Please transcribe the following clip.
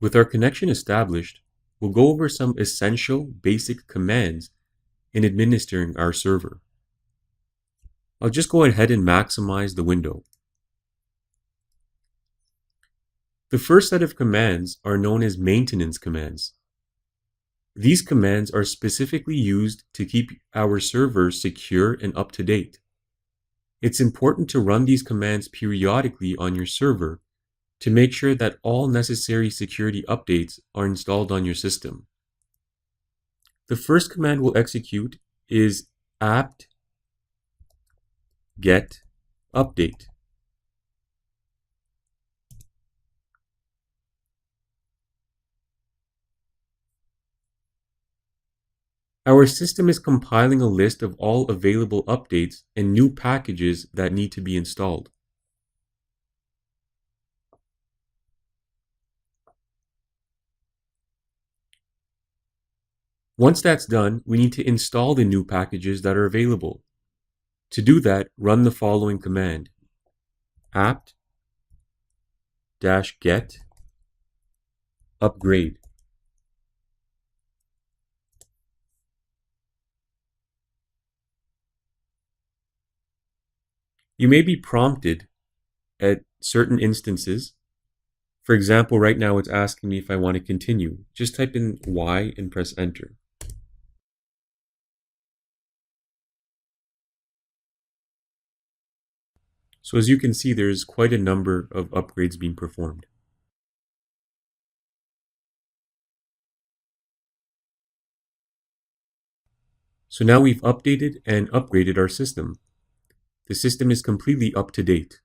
With our connection established, we'll go over some essential basic commands in administering our server. I'll just go ahead and maximize the window. The first set of commands are known as maintenance commands. These commands are specifically used to keep our server secure and up to date. It's important to run these commands periodically on your server to make sure that all necessary security updates are installed on your system. The first command we'll execute is apt-get update. Our system is compiling a list of all available updates and new packages that need to be installed. Once that's done, we need to install the new packages that are available. To do that, run the following command: apt-get upgrade. You may be prompted at certain instances. For example, right now it's asking me if I want to continue. Just type in Y and press enter. So as you can see, there's quite a number of upgrades being performed. So now we've updated and upgraded our system. The system is completely up to date.